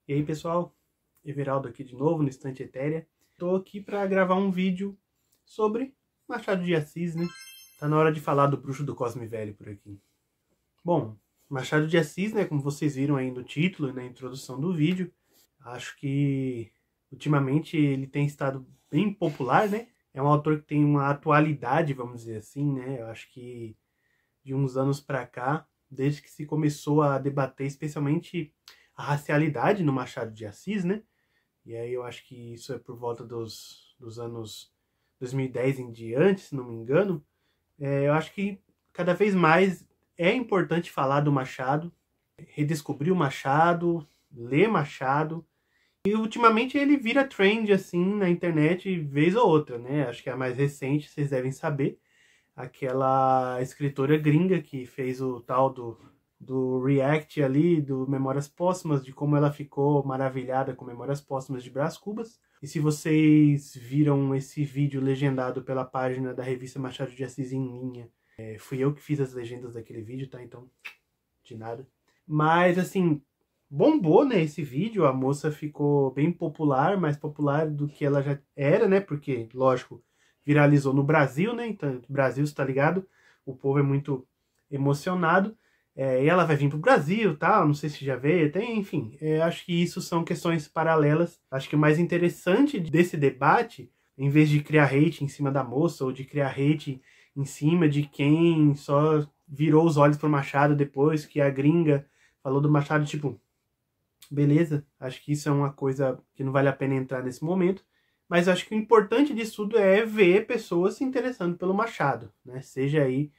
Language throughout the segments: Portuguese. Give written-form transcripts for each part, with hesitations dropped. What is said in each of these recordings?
E aí pessoal, Everaldo aqui de novo no Estante Etérea. Estou aqui para gravar um vídeo sobre Machado de Assis, né? Tá na hora de falar do Bruxo do Cosme Velho por aqui. Bom, Machado de Assis, né, como vocês viram aí no título e na introdução do vídeo, acho que ultimamente ele tem estado bem popular, né? É um autor que tem uma atualidade, vamos dizer assim, né? Eu acho que de uns anos para cá, desde que se começou a debater especialmente a racialidade no Machado de Assis, né? E aí eu acho que isso é por volta dos anos 2010 em diante, se não me engano. Eu acho que cada vez mais é importante falar do Machado, redescobrir o Machado, ler Machado. E ultimamente ele vira trend assim na internet vez ou outra, né? Acho que a mais recente, vocês devem saber, aquela escritora gringa que fez o tal do react ali, do Memórias Póstumas, de como ela ficou maravilhada com Memórias Póstumas de Brás Cubas. E se vocês viram esse vídeo legendado pela página da revista Machado de Assis em linha, fui eu que fiz as legendas daquele vídeo, tá? Então, de nada. Mas, assim, bombou, né, esse vídeo, a moça ficou bem popular, mais popular do que ela já era, né? Porque, lógico, viralizou no Brasil, né? Então, Brasil, está ligado? O povo é muito emocionado. E ela vai vir pro Brasil, tal, não sei se já veio, tem, enfim. Acho que isso são questões paralelas. Acho que o mais interessante desse debate, em vez de criar hate em cima da moça, ou de criar hate em cima de quem só virou os olhos pro Machado depois que a gringa falou do Machado, tipo, beleza, acho que isso é uma coisa que não vale a pena entrar nesse momento. Mas acho que o importante disso tudo é ver pessoas se interessando pelo Machado, né? Seja aí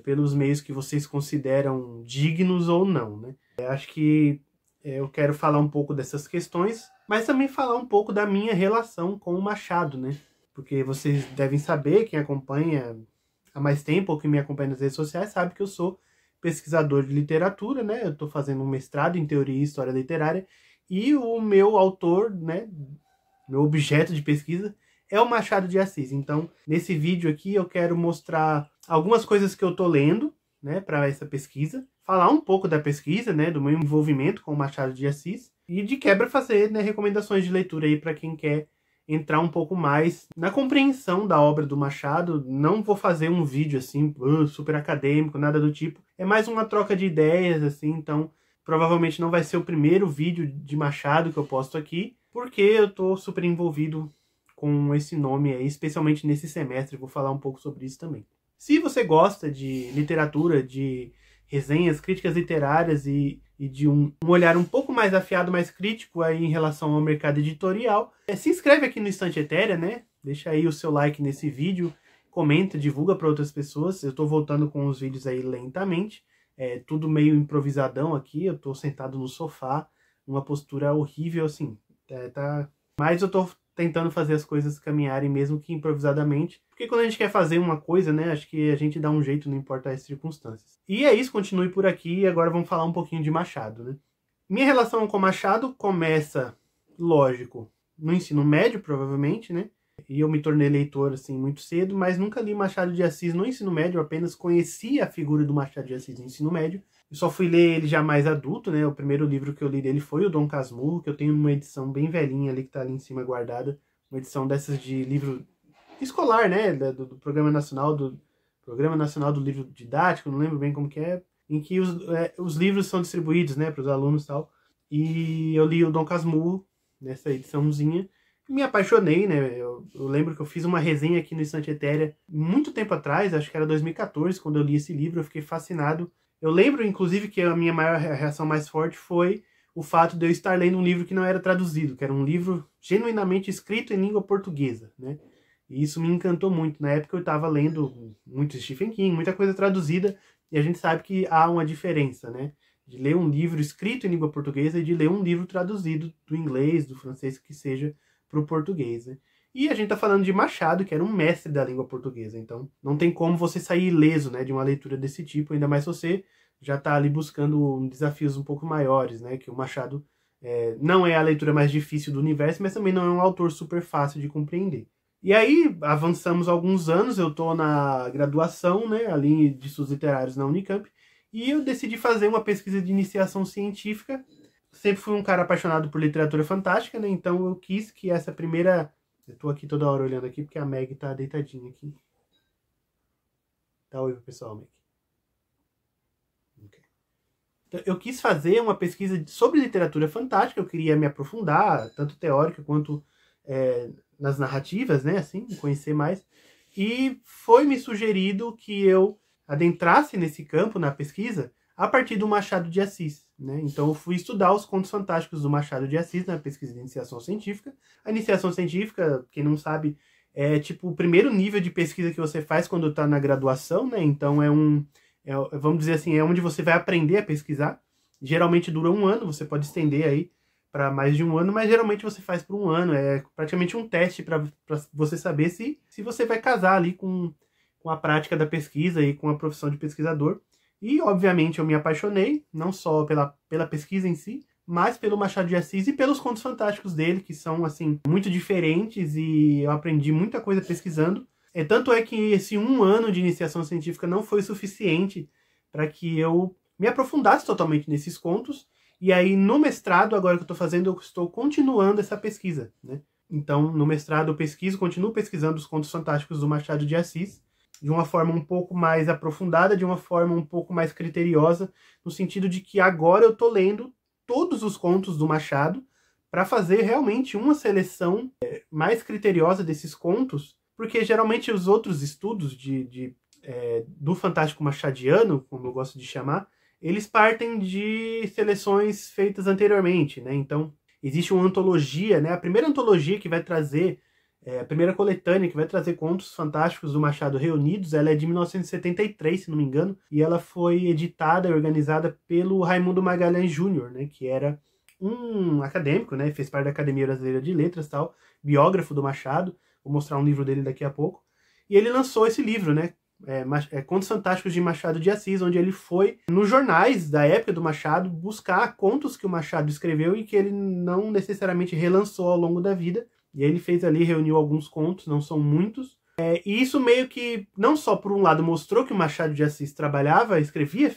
pelos meios que vocês consideram dignos ou não, né? Acho que eu quero falar um pouco dessas questões, mas também falar um pouco da minha relação com o Machado, né? Porque vocês devem saber, quem acompanha há mais tempo ou que me acompanha nas redes sociais, sabe que eu sou pesquisador de literatura, né? Eu estou fazendo um mestrado em teoria e história literária, e o meu autor, né, meu objeto de pesquisa é o Machado de Assis. Então, nesse vídeo aqui eu quero mostrar algumas coisas que eu tô lendo, né, para essa pesquisa, falar um pouco da pesquisa, né, do meu envolvimento com o Machado de Assis, e de quebra fazer, né, recomendações de leitura aí para quem quer entrar um pouco mais na compreensão da obra do Machado. Não vou fazer um vídeo assim, super acadêmico, nada do tipo. É mais uma troca de ideias, assim, então provavelmente não vai ser o primeiro vídeo de Machado que eu posto aqui, porque eu tô super envolvido com esse nome aí, especialmente nesse semestre. Vou falar um pouco sobre isso também. Se você gosta de literatura, de resenhas, críticas literárias e de um olhar um pouco mais afiado, mais crítico aí em relação ao mercado editorial, se inscreve aqui no Estante Etérea, né? Deixa aí o seu like nesse vídeo, comenta, divulga para outras pessoas. Eu tô voltando com os vídeos aí lentamente, tudo meio improvisadão aqui. Eu tô sentado no sofá, uma postura horrível, assim, mas eu tô tentando fazer as coisas caminharem, mesmo que improvisadamente. Porque quando a gente quer fazer uma coisa, né, acho que a gente dá um jeito, não importa as circunstâncias. E é isso, continue por aqui, e agora vamos falar um pouquinho de Machado, né? Minha relação com Machado começa, lógico, no ensino médio, provavelmente, né? E eu me tornei leitor, assim, muito cedo, mas nunca li Machado de Assis no ensino médio, eu apenas conhecia a figura do Machado de Assis no ensino médio. Eu só fui ler ele já mais adulto, né? O primeiro livro que eu li dele foi o Dom Casmurro, que eu tenho uma edição bem velhinha ali, que tá ali em cima guardada. Uma edição dessas de livro escolar, né? Do Programa Nacional do Livro Didático, não lembro bem como que é, em que os livros são distribuídos, né, para os alunos e tal. E eu li o Dom Casmurro nessa ediçãozinha. Me apaixonei, né? Eu lembro que eu fiz uma resenha aqui no Estante Etérea muito tempo atrás, acho que era 2014, quando eu li esse livro. Eu fiquei fascinado. Eu lembro, inclusive, que a minha maior reação mais forte foi o fato de eu estar lendo um livro que não era traduzido, que era um livro genuinamente escrito em língua portuguesa, né? E isso me encantou muito. Na época eu estava lendo muito Stephen King, muita coisa traduzida, e a gente sabe que há uma diferença, né? De ler um livro escrito em língua portuguesa e de ler um livro traduzido do inglês, do francês, que seja, para o português, né? E a gente tá falando de Machado, que era um mestre da língua portuguesa, então não tem como você sair ileso, né, de uma leitura desse tipo, ainda mais se você já tá ali buscando desafios um pouco maiores, né, que o Machado não é a leitura mais difícil do universo, mas também não é um autor super fácil de compreender. E aí, avançamos alguns anos, eu tô na graduação, né, ali de estudos literários na Unicamp, e eu decidi fazer uma pesquisa de iniciação científica sempre fui um cara apaixonado por literatura fantástica, né? Então eu quis que essa primeira... Eu tô aqui toda hora olhando aqui porque a Meg tá deitadinha aqui. Dá oi pro pessoal, Meg. Okay. Então, eu quis fazer uma pesquisa sobre literatura fantástica, eu queria me aprofundar, tanto teórica quanto nas narrativas, né? Assim, conhecer mais. E foi me sugerido que eu adentrasse nesse campo, na pesquisa, a partir do Machado de Assis, né? Então eu fui estudar os contos fantásticos do Machado de Assis na pesquisa de iniciação científica. A iniciação científica, quem não sabe, é tipo o primeiro nível de pesquisa que você faz quando está na graduação, né? Então vamos dizer assim, é onde você vai aprender a pesquisar. Geralmente dura 1 ano, você pode estender aí para mais de 1 ano, mas geralmente você faz por 1 ano. É praticamente um teste para você saber se você vai casar ali com a prática da pesquisa e com a profissão de pesquisador. E, obviamente, eu me apaixonei, não só pela pesquisa em si, mas pelo Machado de Assis e pelos contos fantásticos dele, que são, assim, muito diferentes, e eu aprendi muita coisa pesquisando. Tanto é que esse 1 ano de iniciação científica não foi suficiente para que eu me aprofundasse totalmente nesses contos. E aí, no mestrado, agora que eu estou fazendo, eu estou continuando essa pesquisa, né? Então, no mestrado eu continuo pesquisando os contos fantásticos do Machado de Assis, de uma forma um pouco mais aprofundada, de uma forma um pouco mais criteriosa, no sentido de que agora eu estou lendo todos os contos do Machado para fazer realmente uma seleção mais criteriosa desses contos, porque geralmente os outros estudos do fantástico machadiano, como eu gosto de chamar, eles partem de seleções feitas anteriormente, né? Então, existe uma antologia, né? A primeira antologia que vai trazer, a primeira coletânea que vai trazer contos fantásticos do Machado reunidos, ela é de 1973, se não me engano, e ela foi editada e organizada pelo Raimundo Magalhães Júnior, né? Que era um acadêmico, né? Fez parte da Academia Brasileira de Letras, tal, biógrafo do Machado. Vou mostrar um livro dele daqui a pouco. E ele lançou esse livro, né? Contos Fantásticos de Machado de Assis, onde ele foi nos jornais da época do Machado buscar contos que o Machado escreveu e que ele não necessariamente relançou ao longo da vida. E aí ele fez ali, reuniu alguns contos, não são muitos. E isso meio que, não só por um lado, mostrou que o Machado de Assis escrevia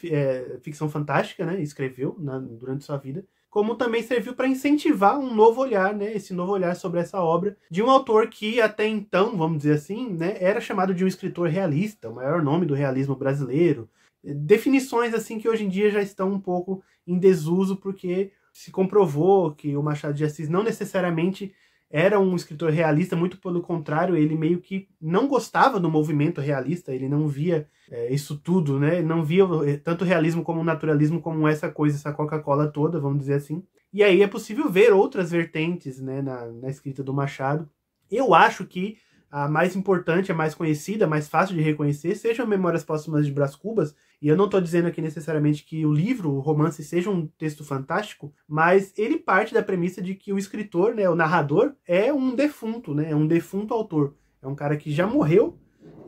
ficção fantástica, né? Escreveu durante sua vida, como também serviu para incentivar um novo olhar, né? Esse novo olhar sobre essa obra de um autor que até então, vamos dizer assim, né, era chamado de um escritor realista, o maior nome do realismo brasileiro. Definições assim que hoje em dia já estão um pouco em desuso, porque se comprovou que o Machado de Assis não necessariamente era um escritor realista, muito pelo contrário, ele meio que não gostava do movimento realista, ele não via isso tudo, né? Não via tanto o realismo como o naturalismo como essa coisa, essa Coca-Cola toda, vamos dizer assim. E aí é possível ver outras vertentes, né, na escrita do Machado. Eu acho que a mais importante, a mais conhecida, a mais fácil de reconhecer, sejam Memórias Póstumas de Brás Cubas. E eu não estou dizendo aqui necessariamente que o livro, o romance, seja um texto fantástico, mas ele parte da premissa de que o escritor, né, o narrador, é um defunto, né, é um defunto autor. É um cara que já morreu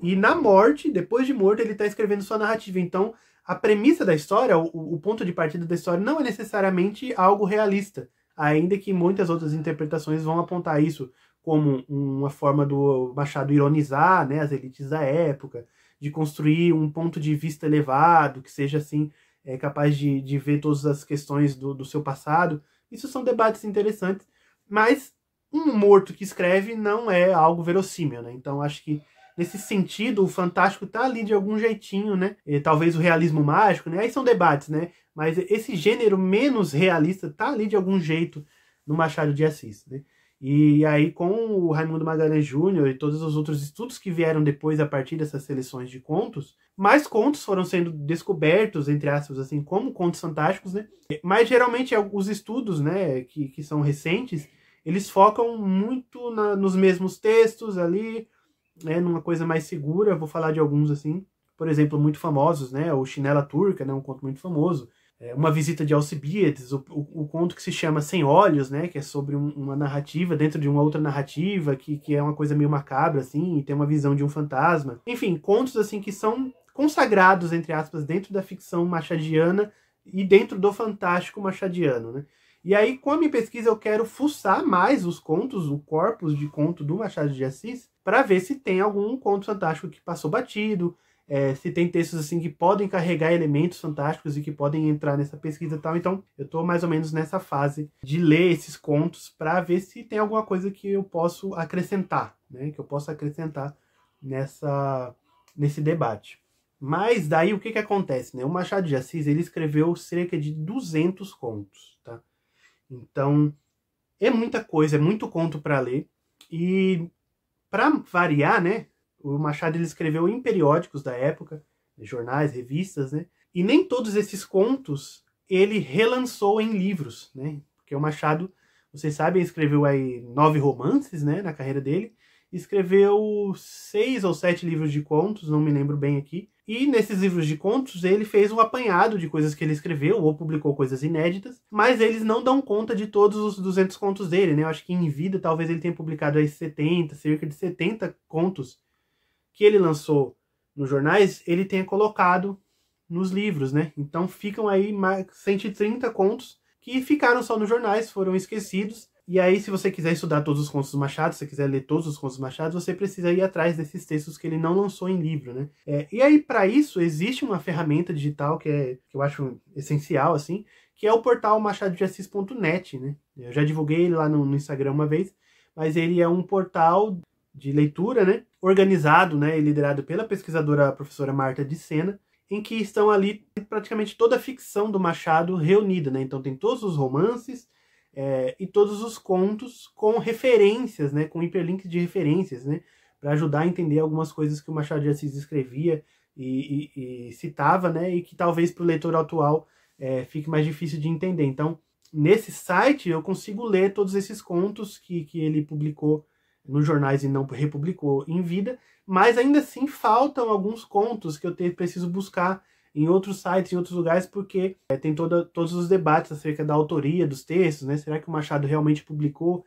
e na morte, depois de morto, ele está escrevendo sua narrativa. Então, a premissa da história, o ponto de partida da história, não é necessariamente algo realista, ainda que muitas outras interpretações vão apontar isso como uma forma do Machado ironizar, né, as elites da época, de construir um ponto de vista elevado, que seja assim, capaz de ver todas as questões do seu passado. Isso são debates interessantes, mas um morto que escreve não é algo verossímil, né? Então acho que nesse sentido o fantástico tá ali de algum jeitinho, né? E talvez o realismo mágico, né? Aí são debates, né? Mas esse gênero menos realista tá ali de algum jeito no Machado de Assis, né? E aí, com o Raimundo Magalhães Júnior e todos os outros estudos que vieram depois a partir dessas seleções de contos, mais contos foram sendo descobertos, entre aspas, assim, como contos fantásticos, né? Mas geralmente os estudos, né, que são recentes, eles focam muito nos mesmos textos ali, né, numa coisa mais segura. Vou falar de alguns assim, por exemplo, muito famosos, né? O Chinela Turca, né, um conto muito famoso. Uma Visita de Alcibiades, o conto que se chama Sem Olhos, né, que é sobre uma narrativa dentro de uma outra narrativa, que é uma coisa meio macabra, assim, e tem uma visão de um fantasma. Enfim, contos assim que são consagrados, entre aspas, dentro da ficção machadiana e dentro do fantástico machadiano, né. E aí, com a minha pesquisa, eu quero fuçar mais os contos, o corpus de conto do Machado de Assis, para ver se tem algum conto fantástico que passou batido, se tem textos assim que podem carregar elementos fantásticos e que podem entrar nessa pesquisa e tal. Então eu tô mais ou menos nessa fase de ler esses contos para ver se tem alguma coisa que eu posso acrescentar, né? Que eu possa acrescentar nesse debate. Mas daí o que acontece, né? O Machado de Assis, ele escreveu cerca de 200 contos, tá? Então é muita coisa, é muito conto para ler. E para variar, né? O Machado ele escreveu em periódicos da época, jornais, revistas, né? E nem todos esses contos ele relançou em livros, né? Porque o Machado, vocês sabem, escreveu aí 9 romances, né, na carreira dele. Escreveu 6 ou 7 livros de contos, não me lembro bem aqui. E nesses livros de contos ele fez um apanhado de coisas que ele escreveu ou publicou coisas inéditas, mas eles não dão conta de todos os 200 contos dele, né? Eu acho que em vida talvez ele tenha publicado aí cerca de 70 contos que ele lançou nos jornais, ele tenha colocado nos livros, né? Então ficam aí 130 contos que ficaram só nos jornais, foram esquecidos. E aí, se você quiser estudar todos os contos do Machado, se você quiser ler todos os contos do Machado, você precisa ir atrás desses textos que ele não lançou em livro, né? E aí, para isso, existe uma ferramenta digital que eu acho essencial, assim, que é o portal machadodeassis.net, né? Eu já divulguei ele lá no Instagram uma vez, mas ele é um portal de leitura, né? Organizado, né? E liderado pela pesquisadora professora Marta de Sena, em que estão ali praticamente toda a ficção do Machado reunida, né? Então tem todos os romances, e todos os contos com referências, né, com hiperlinks de referências, né, para ajudar a entender algumas coisas que o Machado de Assis escrevia e citava, né, e que talvez para o leitor atual fique mais difícil de entender. Então, nesse site eu consigo ler todos esses contos que ele publicou nos jornais e não republicou em vida, mas ainda assim faltam alguns contos que eu preciso buscar em outros sites, em outros lugares, porque tem todos os debates acerca da autoria dos textos, né? Será que o Machado realmente publicou,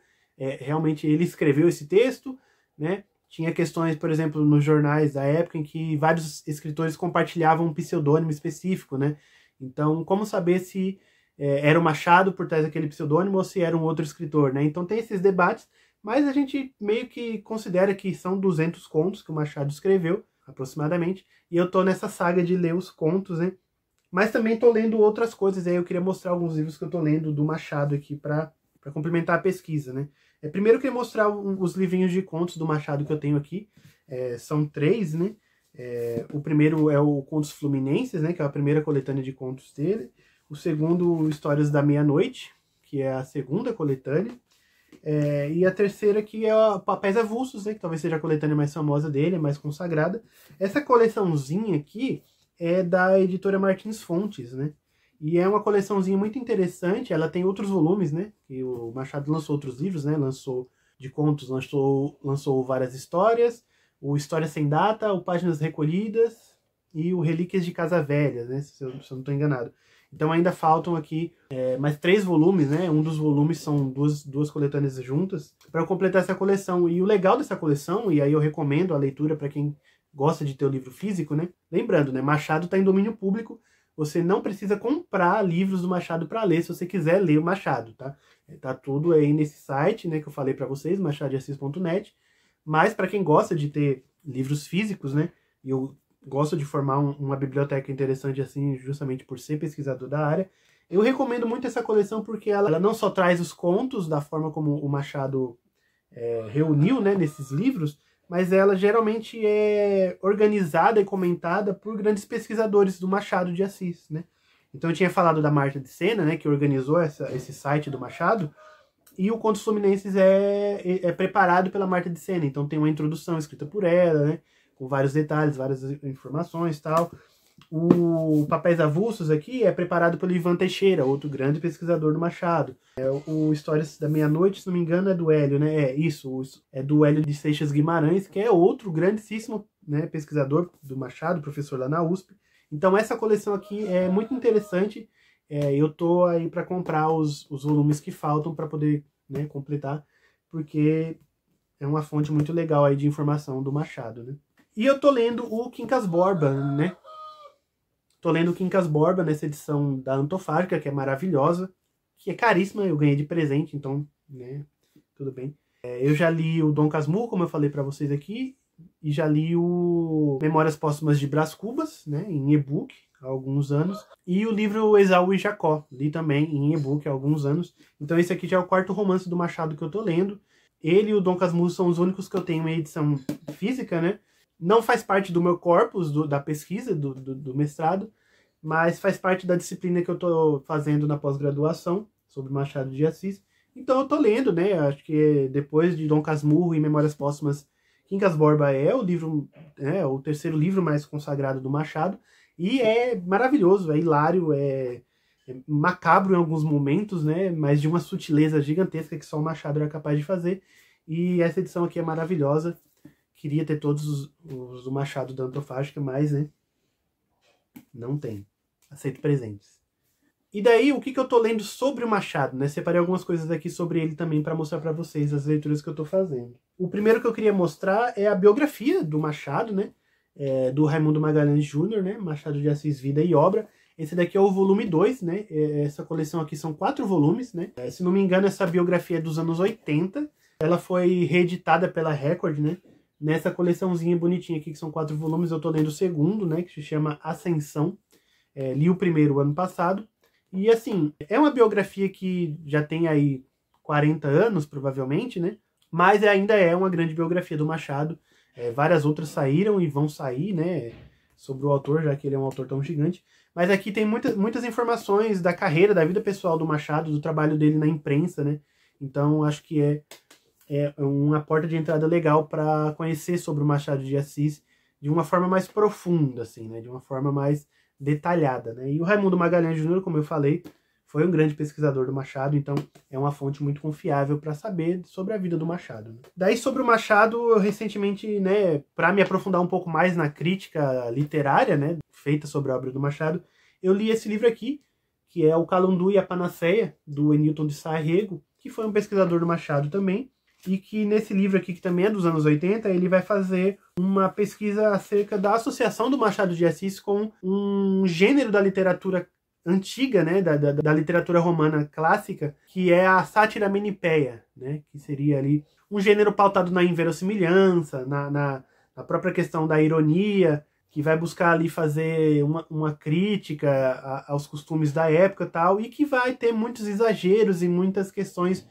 realmente ele escreveu esse texto, né? Tinha questões, por exemplo, nos jornais da época em que vários escritores compartilhavam um pseudônimo específico, né? Então, como saber se era o Machado por trás daquele pseudônimo ou se era um outro escritor, né? Então tem esses debates, mas a gente meio que considera que são 200 contos que o Machado escreveu, aproximadamente, e eu tô nessa saga de ler os contos, né? Mas também tô lendo outras coisas, aí eu queria mostrar alguns livros que eu tô lendo do Machado aqui para complementar a pesquisa, né? Primeiro eu queria mostrar os livrinhos de contos do Machado que eu tenho aqui, são 3, né? O primeiro é o Contos Fluminenses, né? Que é a primeira coletânea de contos dele. O segundo, Histórias da Meia-Noite, que é a segunda coletânea. E a terceira aqui é a Papéis Avulsos, né, que talvez seja a coletânea mais famosa dele, mais consagrada. Essa coleçãozinha aqui é da editora Martins Fontes, né? E é uma coleçãozinha muito interessante, ela tem outros volumes, né? E o Machado lançou outros livros, né? Lançou de contos, lançou várias histórias, o História Sem Data, o Páginas Recolhidas e o Relíquias de Casa Velha, né? Se eu não estou enganado. Então ainda faltam aqui mais 3 volumes, né? Um dos volumes são duas coletâneas juntas, para completar essa coleção. E o legal dessa coleção, e aí eu recomendo a leitura para quem gosta de ter o livro físico, né? Lembrando, né? Machado está em domínio público, você não precisa comprar livros do Machado para ler se você quiser ler o Machado, tá? Tá tudo aí nesse site, né? Que eu falei para vocês, machadodeassis.net. Mas para quem gosta de ter livros físicos, né? E eu gosto de formar uma biblioteca interessante assim, justamente por ser pesquisador da área. Eu recomendo muito essa coleção porque ela não só traz os contos da forma como o Machado reuniu, né, nesses livros, mas ela geralmente é organizada e comentada por grandes pesquisadores do Machado de Assis, né? Então eu tinha falado da Marta de Sena, né, que organizou esse site do Machado, e o Contos Fluminenses é preparado pela Marta de Sena, então tem uma introdução escrita por ela, né, com vários detalhes, várias informações e tal. O Papéis Avulsos aqui é preparado pelo Ivan Teixeira, outro grande pesquisador do Machado. O Histórias da Meia-Noite, se não me engano, é do Hélio, né? É do Hélio de Seixas Guimarães, que é outro grandíssimo, né, pesquisador do Machado, professor lá na USP. Então essa coleção aqui é muito interessante. Eu tô aí para comprar os volumes que faltam para poder, né, completar, porque é uma fonte muito legal aí de informação do Machado, né? E eu tô lendo o Quincas Borba, né? Tô lendo o Quincas Borba nessa edição da Antofágica, que é maravilhosa, que é caríssima, eu ganhei de presente, então, né, tudo bem. Eu já li o Dom Casmurro, como eu falei pra vocês aqui, e já li o Memórias Póstumas de Brás Cubas, né, em e-book, há alguns anos, e o livro Esaú e Jacó, li também em e-book há alguns anos. Então esse aqui já é o quarto romance do Machado que eu tô lendo. Ele e o Dom Casmurro são os únicos que eu tenho em edição física, né? Não faz parte do meu corpus, da pesquisa, do mestrado, mas faz parte da disciplina que eu tô fazendo na pós-graduação, sobre Machado de Assis. Então eu tô lendo, né? Acho que depois de Dom Casmurro e Memórias Póstumas, Quincas Borba é o livro, o terceiro livro mais consagrado do Machado, e é maravilhoso, é hilário, é macabro em alguns momentos, né? Mas de uma sutileza gigantesca que só o Machado era capaz de fazer. E essa edição aqui é maravilhosa. Queria ter todos os do Machado da Antofágica, mas, né? Não tem. Aceito presentes. E daí, o que eu tô lendo sobre o Machado, né? Separei algumas coisas aqui sobre ele também para mostrar para vocês as leituras que eu tô fazendo. O primeiro que eu queria mostrar é a biografia do Machado, né? Do Raimundo Magalhães Júnior, né? Machado de Assis, Vida e Obra. Esse daqui é o volume 2, né? Essa coleção aqui são 4 volumes, né? Se não me engano, essa biografia é dos anos 80. Ela foi reeditada pela Record, né? Nessa coleçãozinha bonitinha aqui, que são 4 volumes, eu tô lendo o segundo, né? Que se chama Ascensão. Li o primeiro ano passado. E assim, é uma biografia que já tem aí 40 anos, provavelmente, né? Mas ainda é uma grande biografia do Machado. Várias outras saíram e vão sair, né? Sobre o autor, já que ele é um autor tão gigante. Mas aqui tem muitas informações da carreira, da vida pessoal do Machado, do trabalho dele na imprensa, né? Então acho que é uma porta de entrada legal para conhecer sobre o Machado de Assis de uma forma mais profunda, assim, né? De uma forma mais detalhada, né? E o Raimundo Magalhães Júnior, como eu falei, foi um grande pesquisador do Machado, então é uma fonte muito confiável para saber sobre a vida do Machado, né? Daí sobre o Machado, eu recentemente, né, para me aprofundar um pouco mais na crítica literária, né, feita sobre a obra do Machado, eu li esse livro aqui, que é O Calundu e a Panaceia, do Enilton de Sá Rego, que foi um pesquisador do Machado também, e que nesse livro aqui, que também é dos anos 80, ele vai fazer uma pesquisa acerca da associação do Machado de Assis com um gênero da literatura antiga, né, da literatura romana clássica, que é a sátira menipéia, né, que seria ali um gênero pautado na inverossimilhança, na própria questão da ironia, que vai buscar ali fazer uma crítica aos costumes da época e tal, e que vai ter muitos exageros e muitas questões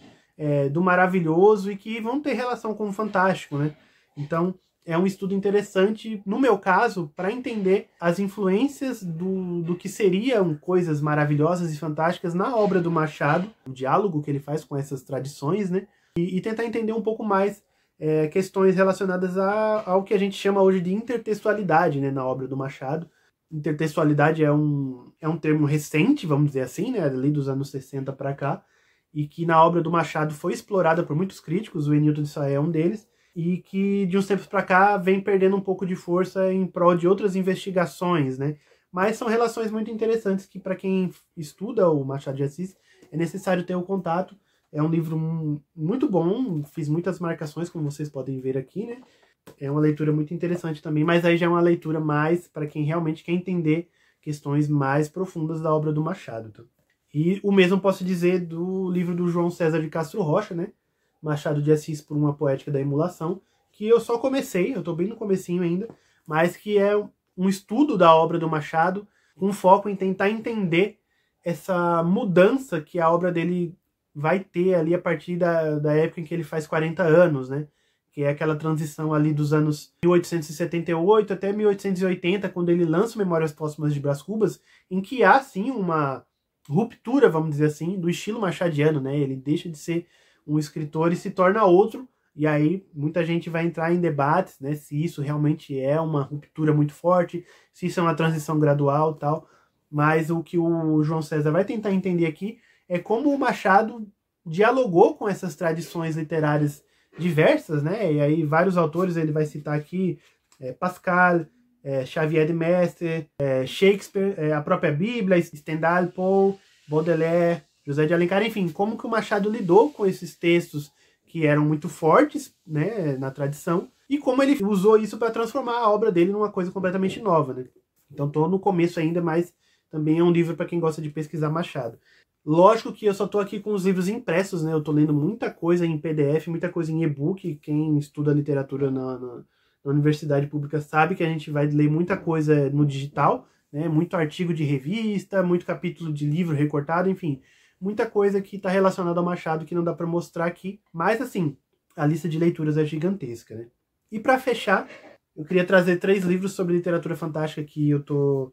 do maravilhoso e que vão ter relação com o fantástico, né? Então, é um estudo interessante, no meu caso, para entender as influências do que seriam coisas maravilhosas e fantásticas na obra do Machado, o diálogo que ele faz com essas tradições, né? E tentar entender um pouco mais questões relacionadas ao que a gente chama hoje de intertextualidade, né, na obra do Machado. Intertextualidade é um termo recente, vamos dizer assim, né, ali dos anos 60 para cá, e que na obra do Machado foi explorada por muitos críticos, o Enilton de Sá é um deles, e que de uns tempos para cá vem perdendo um pouco de força em prol de outras investigações, né? Mas são relações muito interessantes que, para quem estuda o Machado de Assis, é necessário ter o contato. É um livro muito bom, fiz muitas marcações, como vocês podem ver aqui, né? É uma leitura muito interessante também, mas aí já é uma leitura mais para quem realmente quer entender questões mais profundas da obra do Machado. Tá? E o mesmo posso dizer do livro do João César de Castro Rocha, né? Machado de Assis por uma Poética da Emulação, que eu só comecei, eu estou bem no comecinho ainda, mas que é um estudo da obra do Machado, com foco em tentar entender essa mudança que a obra dele vai ter ali a partir da época em que ele faz 40 anos, né? Que é aquela transição ali dos anos 1878 até 1880, quando ele lança Memórias Póstumas de Brás Cubas, em que há, sim, uma ruptura, vamos dizer assim, do estilo machadiano, né? Ele deixa de ser um escritor e se torna outro, e aí muita gente vai entrar em debates, né? Se isso realmente é uma ruptura muito forte, se isso é uma transição gradual e tal, mas o que o João César vai tentar entender aqui é como o Machado dialogou com essas tradições literárias diversas, né? E aí vários autores ele vai citar aqui, Pascal, Xavier de Mestre, Shakespeare, a própria Bíblia, Stendhal, Poe, Baudelaire, José de Alencar, enfim, como que o Machado lidou com esses textos que eram muito fortes, né, na tradição, e como ele usou isso para transformar a obra dele numa coisa completamente nova, né? Então estou no começo ainda, mas também é um livro para quem gosta de pesquisar Machado. Lógico que eu só estou aqui com os livros impressos, né? Eu estou lendo muita coisa em PDF, muita coisa em e-book. Quem estuda literatura na universidade pública sabe que a gente vai ler muita coisa no digital, né? Muito artigo de revista, muito capítulo de livro recortado, enfim, muita coisa que está relacionada ao Machado que não dá para mostrar aqui, mas assim, a lista de leituras é gigantesca, né? E para fechar, eu queria trazer 3 livros sobre literatura fantástica que eu tô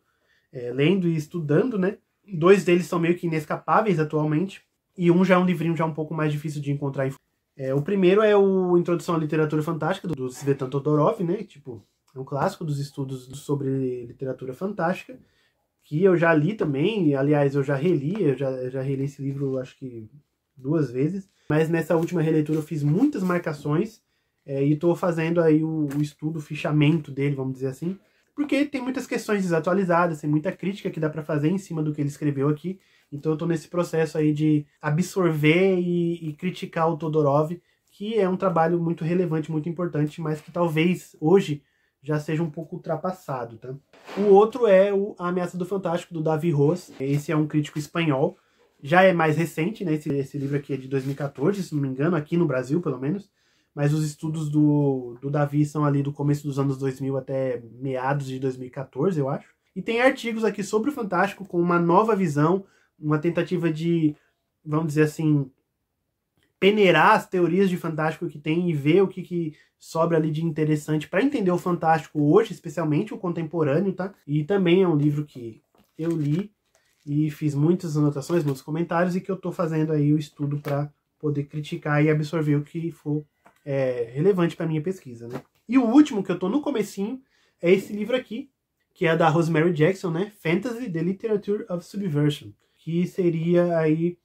lendo e estudando, né? 2 deles são meio que inescapáveis atualmente, e um já é um livrinho já um pouco mais difícil de encontrar. O primeiro é o Introdução à Literatura Fantástica, do Svetan Todorov, né? Tipo, é um clássico dos estudos sobre literatura fantástica, que eu já li também, aliás, eu já reli esse livro acho que 2 vezes, mas nessa última releitura eu fiz muitas marcações e estou fazendo aí o estudo, o fichamento dele, vamos dizer assim, porque tem muitas questões desatualizadas, tem muita crítica que dá para fazer em cima do que ele escreveu aqui, então eu estou nesse processo aí de absorver e criticar o Todorov, que é um trabalho muito relevante, muito importante, mas que talvez hoje já seja um pouco ultrapassado, tá? O outro é A Ameaça do Fantástico, do Davi Rose. Esse é um crítico espanhol, já é mais recente, né? Esse livro aqui é de 2014, se não me engano, aqui no Brasil, pelo menos. Mas os estudos do Davi são ali do começo dos anos 2000 até meados de 2014, eu acho. E tem artigos aqui sobre o Fantástico com uma nova visão, uma tentativa de, vamos dizer assim, peneirar as teorias de Fantástico que tem e ver o que sobra ali de interessante para entender o Fantástico hoje, especialmente o contemporâneo, tá? E também é um livro que eu li e fiz muitas anotações, muitos comentários e que eu tô fazendo aí o estudo para poder criticar e absorver o que for relevante para minha pesquisa, né? E o último, que eu tô no comecinho, é esse livro aqui, que é da Rosemary Jackson, né? Fantasy: The Literature of Subversion, que seria aí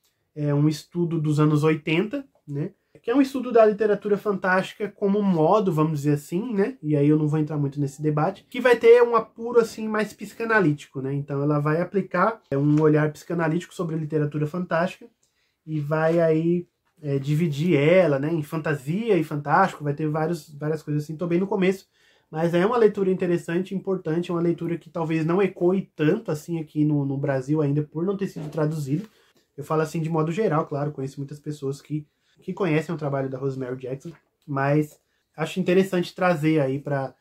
um estudo dos anos 80, né? Que é um estudo da literatura fantástica como modo, vamos dizer assim, né? E aí eu não vou entrar muito nesse debate, que vai ter um apuro assim mais psicanalítico, né? Então ela vai aplicar um olhar psicanalítico sobre a literatura fantástica e vai aí dividir ela, né, em fantasia e fantástico, vai ter várias coisas assim. Tô bem no começo, mas é uma leitura interessante, importante, é uma leitura que talvez não ecoe tanto assim aqui no Brasil ainda por não ter sido traduzido. Eu falo assim de modo geral, claro, conheço muitas pessoas que conhecem o trabalho da Rosemary Jackson, mas acho interessante trazer aí para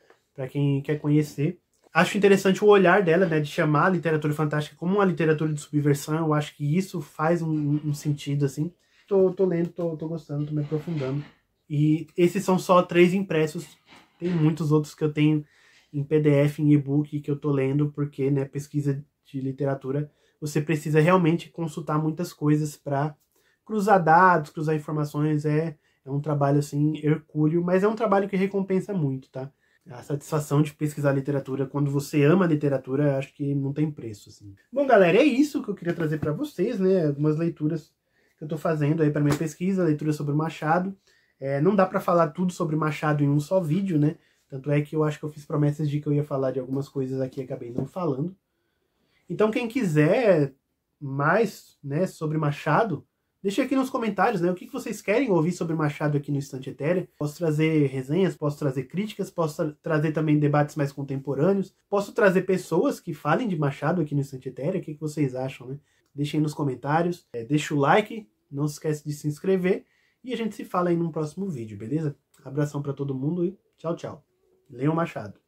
quem quer conhecer. Acho interessante o olhar dela, né, de chamar a literatura fantástica como uma literatura de subversão. Eu acho que isso faz um sentido, assim. Tô lendo, tô gostando, tô me aprofundando. E esses são só 3 impressos. Tem muitos outros que eu tenho em PDF, em e-book, que eu tô lendo, porque, né, pesquisa de literatura, você precisa realmente consultar muitas coisas para cruzar dados, cruzar informações. É um trabalho, assim, hercúleo, mas é um trabalho que recompensa muito, tá? A satisfação de pesquisar literatura, quando você ama a literatura, acho que não tem preço, assim. Bom, galera, é isso que eu queria trazer para vocês, né? Algumas leituras que eu tô fazendo aí para minha pesquisa, leitura sobre o Machado. Não dá para falar tudo sobre Machado em um só vídeo, né? Tanto é que eu acho que eu fiz promessas de que eu ia falar de algumas coisas aqui e acabei não falando. Então quem quiser mais, né, sobre Machado, deixa aqui nos comentários, né, o que vocês querem ouvir sobre Machado aqui no Estante Etérea. Posso trazer resenhas, posso trazer críticas, posso trazer também debates mais contemporâneos, posso trazer pessoas que falem de Machado aqui no Estante Etérea. O que vocês acham, né? Deixem aí nos comentários, deixa o like, não se esquece de se inscrever e a gente se fala aí num próximo vídeo, beleza? Abração pra todo mundo e tchau, tchau. Leiam Machado.